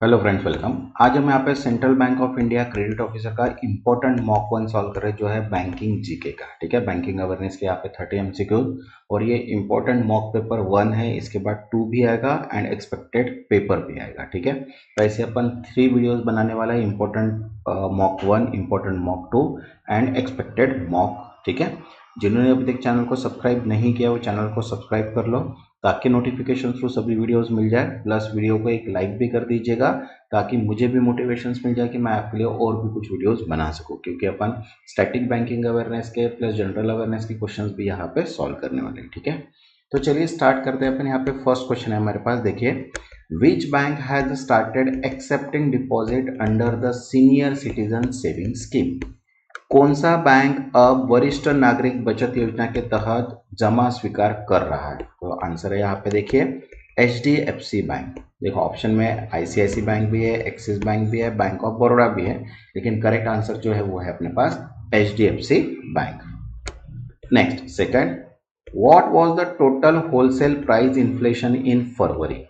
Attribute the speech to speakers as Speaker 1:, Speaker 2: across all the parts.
Speaker 1: Hello friends, welcome. आज हम यहाँ पे central bank of India credit officer का इंपॉर्टेंट मॉक वन सॉल्व कर रहे हैं, जो है बैंकिंग जीके का। ठीक है, बैंकिंग अवेयरनेस के यहाँ पे 30 एमसीक्यू और ये इंपॉर्टेंट मॉक पेपर 1 है। इसके बाद 2 भी आएगा एंड एक्सपेक्टेड पेपर भी आएगा। ठीक है, तो ऐसे अपन 3 वीडियोस बनाने वाला है, important mock 1, important mock 2 and expected mock. ठीक है, जिन्होंने अभी तक चैनल को सब्सक्राइब नहीं किया वो चैनल को सब्सक्राइब कर लो ताकि नोटिफिकेशन थ्रू सभी वीडियोस मिल जाए। प्लस वीडियो को एक लाइक भी कर दीजिएगा ताकि मुझे भी मोटिवेशंस मिल जाए कि मैं आपके लिए और भी कुछ वीडियोस बना सकूं, क्योंकि अपन स्टैटिक बैंकिंग अवेयरनेस के प्लस जनरल अवेयरनेस के क्वेश्चंस भी यहाँ पे सॉल्व करने वाले हैं। ठीक है, तो चलिए स्टार्ट करते हैं। अपन यहाँ पे फर्स्ट क्वेश्चन है हमारे पास, देखिए, which bank has started accepting deposit under the senior citizen saving scheme. कौन सा बैंक अब वरिष्ठ नागरिक बचत योजना के तहत जमा स्वीकार कर रहा है? तो आंसर है यहाँ पे देखिए HDFC बैंक। देखो ऑप्शन में ICICI बैंक भी है, एक्सिस बैंक भी है, बैंक ऑफ बड़ौदा भी है, लेकिन करेक्ट आंसर जो है वो है अपने पास HDFC bank. Next, second, what was the total wholesale price inflation in February.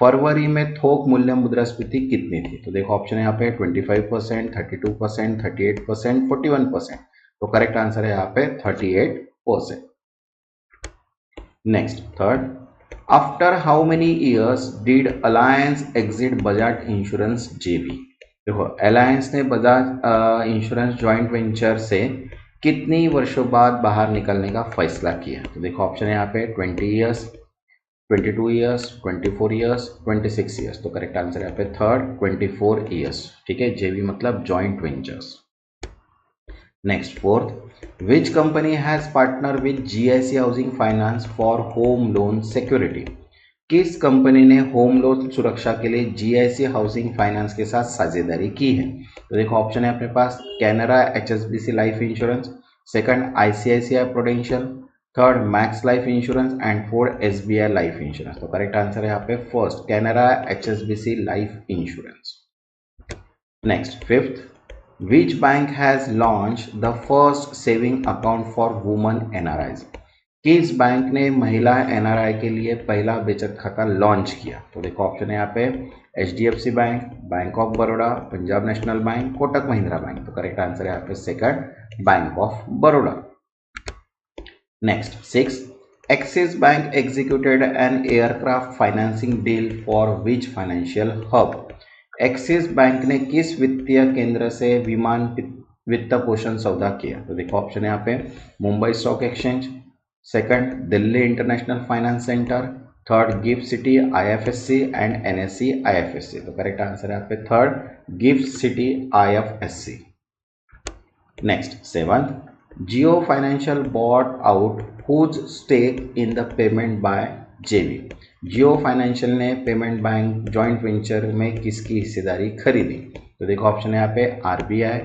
Speaker 1: फरवरी में थोक मूल्य मुद्रास्फीति कितनी थी? तो देखो ऑप्शन है यहाँ पे 25%, 32%, 38%, 41%। तो करेक्ट आंसर है यहाँ पे 38%। Next, third, after how many years did alliance exit Bajaj insurance JV। देखो अलायंस ने बजाज इंश्योरेंस जॉइंट वेंचर से कितनी वर्षों बाद बाहर निकलने का फैसला किया? तो देखो ऑप्शन है यहाँ पे 20 ईयर्स, 22 ईयर्स, 24 ईयर्स, 26 ईयर्स। तो करेक्ट आंसर यहाँ पे थर्ड 24 ईयर्स। ठीक है, JV मतलब joint ventures. Next, fourth, which company has partner with GIC housing finance for home loan security. किस कंपनी ने होम लोन सुरक्षा के लिए GIC हाउसिंग फाइनेंस के साथ साझेदारी की है? तो देखो ऑप्शन है अपने पास Canara HSBC Life Insurance, second ICICI Prudential, third Max Life Insurance and fourth SBI Life Insurance. तो करेक्ट आंसर है यहाँ पे first Canara HSBC Life Insurance. Next, fifth, which bank has launched the first saving account for women NRIs। किस bank ने महिला NRI के लिए पहला बचत खाता लॉन्च किया? तो देखो ऑप्शन है यहाँ पे HDFC bank, Bank of Baroda, Punjab national bank, Kotak Mahindra bank. तो करेक्ट आंसर है यहाँ पे second bank of Baroda. Next, six, axis bank executed an aircraft financing deal for which financial hub. Axis bank ने किस वित्तीय केंद्र से विमान वित्त पोषण सौदा किया? तो देखो ऑप्शन है यहाँ पे Mumbai stock exchange, second Delhi international finance centre, third gift city IFSC and NSE IFSC। तो करेक्ट आंसर है यहाँ पे third gift city IFSC। Next, seventh, Jio financial bought out whose stake in the payment by JV। Jio financial ने payment bank joint venture में किसकी हिस्सेदारी खरीदी? तो देखो ऑप्शन है यहाँ पे RBI,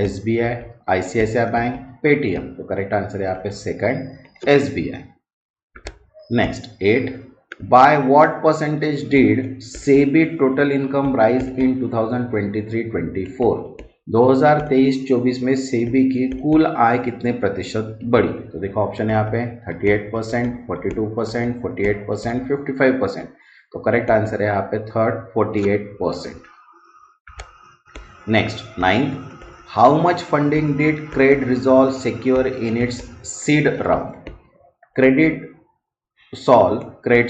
Speaker 1: SBI, ICICI बैंक, पेटीएम। तो करेक्ट आंसर है यहाँ पे second SBI। Next, eight, by what percentage did SEBI total income rise in 2023-24। 2023-24 में सेबी की कुल आय कितने प्रतिशत बढ़ी? तो देखो ऑप्शन है यहाँ पे 38%, 42%, 48%, 55%। तो करेक्ट आंसर है यहाँ पे third 48%। Next, ninth, how much funding did Cred Resolve secure in its seed round. Cred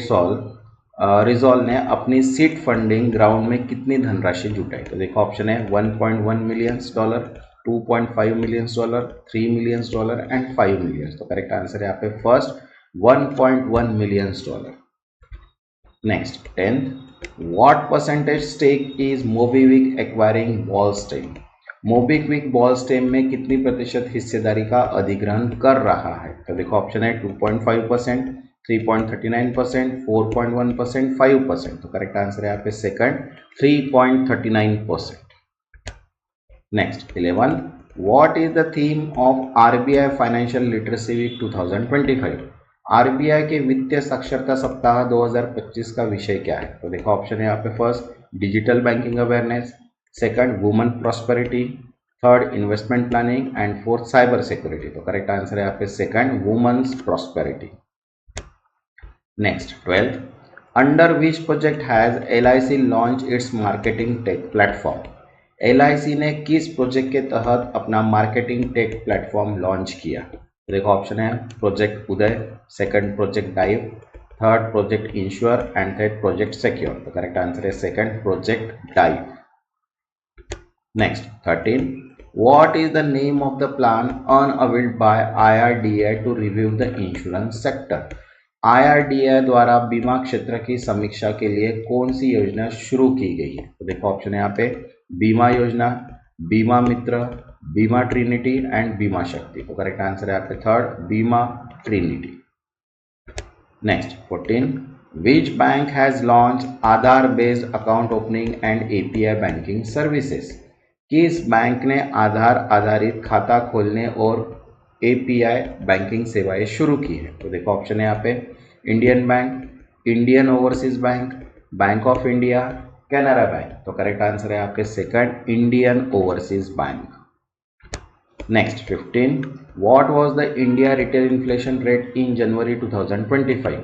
Speaker 1: solve Resolve ने अपनी सीड फंडिंग राउंड में कितनी धनराशि जुटाई? तो देखो ऑप्शन है 1.1 million dollar, 2.5 million dollar, 3 million dollar and 5 million. तो करेक्ट आंसर है यहाँ पे first 1.1 million dollar. Next, tenth, what percentage stake is MobiKwik acquiring Ballstem. MobiKwik Ballstem में कितनी प्रतिशत हिस्सेदारी का अधिग्रहण कर रहा है? तो देखो ऑप्शन है 2.5%, 3.39%, 4.1%, 5%। तो करेक्ट आंसर है यहाँ पे second 3.39%। Next, 11, what is the theme of RBI financial literacy week 2025। RBI के वित्तीय साक्षरता सप्ताह 2025 का विषय क्या है? तो देखो ऑप्शन है यहाँ पे first digital banking awareness, second women prosperity, third investment planning and fourth cyber security. तो करेक्ट आंसर है यहाँ पे second women's prosperity. Next, 12, under which project has LIC launch its marketing tech platform? LIC ने किस project के तहत अपना marketing tech platform launch किया? तो देखो ऑप्शन है project Uday, second project dive, third project ensure and third project secure. तो करेक्ट आंसर है second project dive. Next 13, what is the name of the plan unveiled by IRDA to review the insurance sector? IRDA द्वारा बीमा क्षेत्र की समीक्षा के लिए कौन सी योजना शुरू की गई है? तो देखो ऑप्शन है यहाँ पे बीमा योजना, बीमा मित्र, बीमा ट्रिनिटी एंड बीमा शक्ति। तो करेक्ट आंसर है यहाँ पे थर्ड बीमा Trinity. Next 14, which bank has launched Aadhaar based account opening and API banking services? किस बैंक ने आधार आधारित खाता खोलने और API बैंकिंग सेवाएं शुरू की है? तो देखो ऑप्शन है यहाँ पे Indian bank, Indian Overseas Bank, Bank of India, Canara bank. तो करेक्ट आंसर है आपके second Indian Overseas Bank. Next 15, what was the India retail inflation rate in January 2025?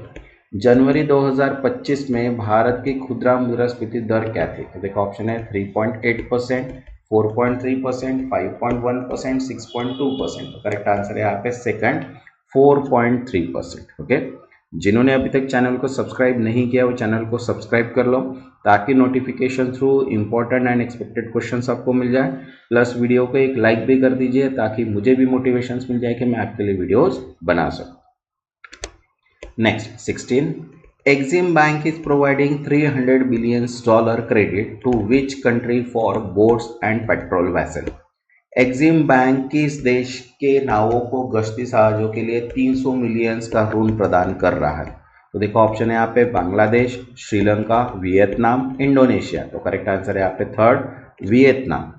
Speaker 1: जनवरी 2025 में भारत की खुदरा मुद्रास्फीति दर क्या थी? तो देखो ऑप्शन है 3.8%, 4.3%, 5.1%, 6.2%। तो करेक्ट आंसर है यहाँ पे सेकंड 4.3%। ओके, जिन्होंने अभी तक चैनल को सब्सक्राइब नहीं किया वो चैनल को सब्सक्राइब कर लो ताकि notification through important and expected questions आपको मिल जाए। प्लस वीडियो को एक लाइक भी कर दीजिए ताकि मुझे भी मोटिवेशंस मिल जाए कि मैं आपके लिए वीडियोस बना सकूं। Next 16, Exim Bank is providing $300 billion credit to which country for boats and patrol vessel? Exim Bank किस देश के नावों को गश्ती जहाजों के लिए 300 मिलियन का ऋण प्रदान कर रहा है? तो देखो ऑप्शन है यहाँ पे बांग्लादेश, श्रीलंका, वियतनाम, इंडोनेशिया। तो करेक्ट आंसर है यहाँ पे third Vietnam.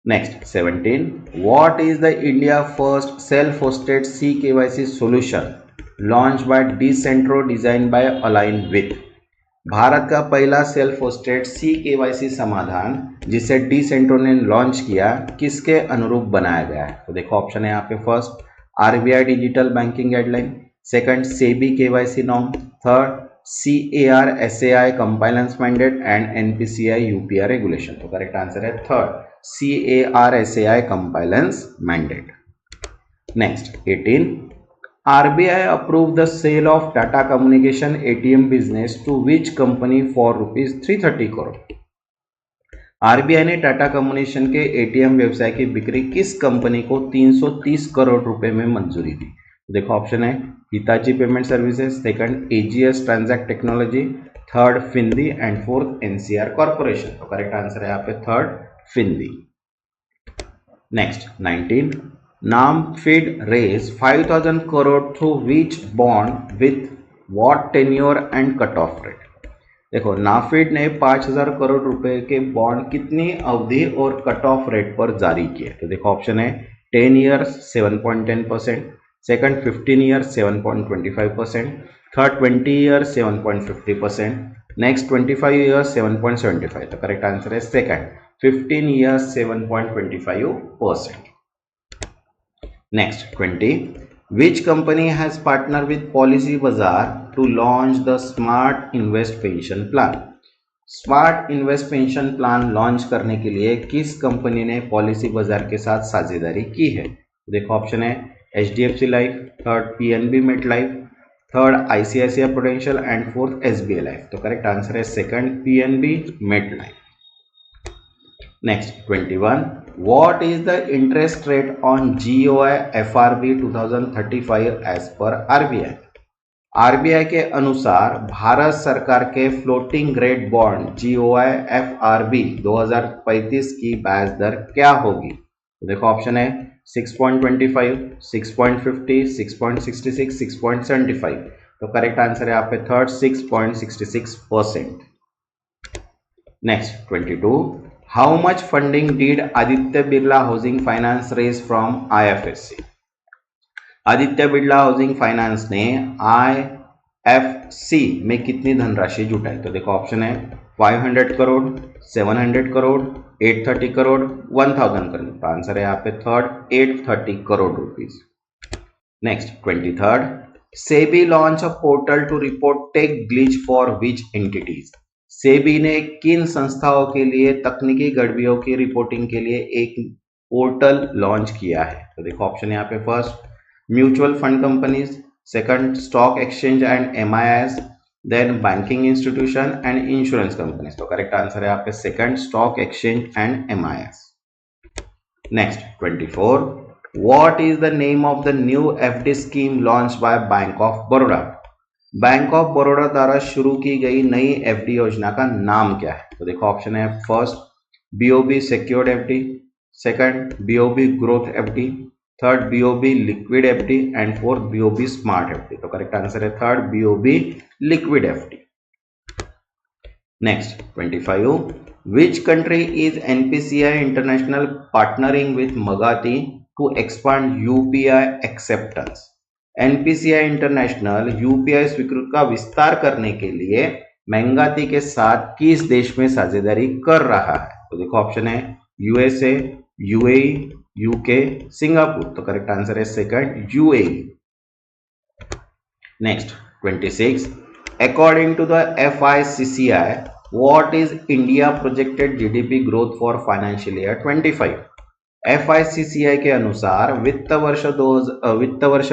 Speaker 1: Next 17, what is the India first self hosted CKYC solution launch by Decentro design by align with? Bharat का पहला सेल्फ होस्टेड CKYC समाधान जिसे डिसेंट्रो ने लॉन्च किया किसके अनुरूप बनाया गया है? तो देखो ऑप्शन है यहाँ पे first RBI digital banking guideline, second SEBI KYC norm, third CAR SAI compliance mandate and NPCI UPR regulation. तो करेक्ट आंसर है third CAR SAI compliance mandate. Next 18, RBI approved the sale of Tata Communication ATM business to which company for rupees 330 crore? RBI ने Tata communication के ATM व्यवसाय की बिक्री किस company को 330 करोड़ रुपए में मंजूरी दी? देखो ऑप्शन है Hitachi payment services, second AGS Transact Technology, third Findi and fourth NCR Corporation. तो करेक्ट आंसर है यहाँ पे third Findi. Next 19, NAMFID raised 5,000 crore through which bond with what tenure and cutoff rate? देखो नाफिड ने 5,000 करोड़ रुपए के bond कितनी अवधि और कट ऑफ रेट पर जारी किए? तो देखो ऑप्शन है 10 years 7.10%, second 15 years 7.25%, third 20 years 7.50%, next 25 years 7.75%। तो करेक्ट आंसर है second 15 years 7.25%। Next 20, which company has partnered with Policybazaar to launch the Smart Invest Pension Plan? Smart invest pension plan launch करने के लिए किस company ने policy बाजार के साथ साझेदारी की है? देखो ऑप्शन है HDFC life, third PNB met life, third ICICI prudential and fourth SBI life. तो करेक्ट आंसर है second PNB met life. Next 21, what is the interest rate on GOI FRB 2035 as per RBI? RBI के अनुसार भारत सरकार के floating rate bond GOI FRB 2035 की ब्याज दर क्या होगी? तो देखो ऑप्शन है 6.25, 6.50, 6.66, 6.75। तो करेक्ट आंसर है यहाँ पे third 6.66%। Next 22, how much funding did Aditya Birla Housing Finance raise from IFSC? Aditya Birla housing finance ने IFC में कितनी धनराशि जुटाई? तो देखो ऑप्शन है 500 करोड़, 700 करोड़, 830 करोड़, 1000 करोड़। तो आंसर है यहाँ पे third 830 crore rupees. Next 23rd, SEBI launch a portal to report tech glitch for which entities. SEBI ने किन संस्थाओं के लिए तकनीकी गड़बड़ियों की रिपोर्टिंग के लिए एक पोर्टल लॉन्च किया है? तो देखो ऑप्शन यहाँ पे, first mutual fund companies, second stock exchange and MIS, then banking institution and insurance companies. तो करेक्ट आंसर है यहाँ पे second, stock exchange and MIS. Next 24, what is the name of the new FD scheme launch by bank of Baroda? Bank of Baroda द्वारा शुरू की गई नई FD योजना का नाम क्या है? तो देखो ऑप्शन है, first BOB secured FD, second BOB growth FD, third BOB liquid FD and fourth BOB smart FD. तो करेक्ट आंसर है third, BOB liquid FD. Next 25, which country is NPCI International partnering with Magati to expand UPI acceptance? NPCI international UPI स्वीकृत का विस्तार करने के लिए मेंगाती के साथ किस देश में साझेदारी कर रहा है? तो देखो ऑप्शन है, यूएसए, यूएई, यूके, सिंगापुर। तो करेक्ट आंसर है second, UAE. Next 26, according to the FICCI, what is India projected GDP growth for financial year 25? FICCI के अनुसार वित्त वर्ष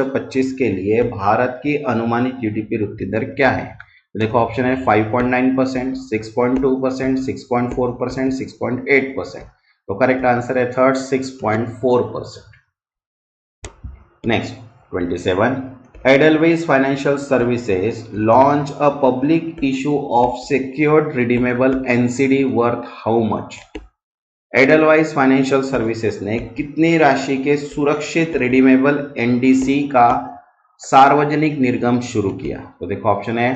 Speaker 1: 25 के लिए भारत की अनुमानित जीडीपी वृद्धि दर क्या है? देखो ऑप्शन है 5.9%, 6.2%, 6.4%, 6.8%। तो करेक्ट आंसर है third, 6.4%। Next 27, Edelweiss Financial Services launch a public issue of secured redeemable NCD worth how much? Edelweiss Financial Services ने कितनी राशि के सुरक्षित रिडीमेबल एनडीसी का सार्वजनिक निर्गम शुरू किया? तो देखो ऑप्शन है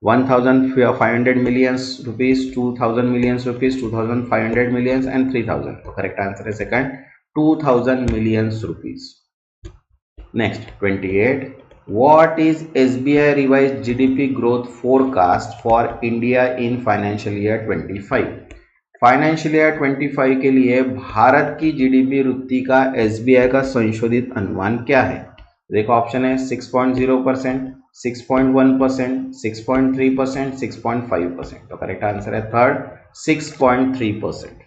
Speaker 1: 1,500 million rupees, 2,000 million rupees, 2,500 million and 3,000। तो करेक्ट आंसर है second, 2,000 million rupees. Next 28, what is SBI revised GDP growth forecast for India in financial year 25? Financial year 25 के लिए भारत की जीडीपी वृद्धि का एसबीआई का संशोधित अनुमान क्या है? देखो ऑप्शन है 6.0%, 6.1%, 6.3%, 6.5%। तो करेक्ट आंसर है third, 6.3%।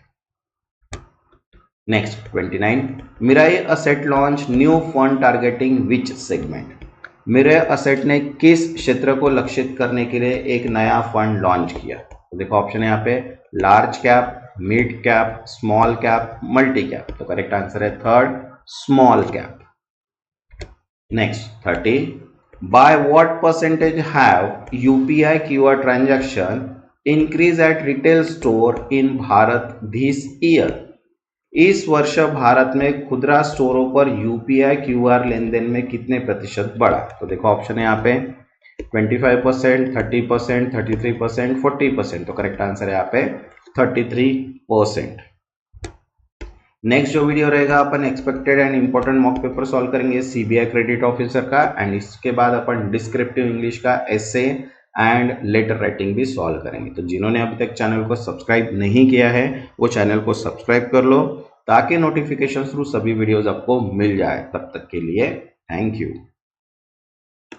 Speaker 1: Next 29, Mirae asset launch new fund targeting which segment? Mirae asset ने किस क्षेत्र को लक्षित करने के लिए एक नया फंड लॉन्च किया? तो देखो ऑप्शन है यहाँ पे, large cap, mid cap, small cap, multi cap. तो करेक्ट आंसर है third, small cap. Next 30, bye what percentage have UPI QR transaction increase at retail store in Bharat this year? इस वर्ष भारत में खुदरा स्टोरों पर यूपीआई क्यूआर लेनदेन में कितने प्रतिशत बढ़ा? तो देखो ऑप्शन है यहाँ पे 25%, 30%, 33%, 40%। तो करेक्ट आंसर है यहाँ पे 33%। नेक्स्ट जो वीडियो रहेगा अपन expected and important mock paper solve करेंगे सीबीआई क्रेडिट ऑफिसर का, एंड इसके बाद अपन डिस्क्रिप्टिव इंग्लिश का एसे एंड लेटर राइटिंग भी सॉल्व करेंगे। तो जिन्होंने अभी तक चैनल को सब्सक्राइब नहीं किया है वो चैनल को सब्सक्राइब कर लो ताकि नोटिफिकेशन थ्रू सभी वीडियोस आपको मिल जाए। तब तक के लिए थैंक यू।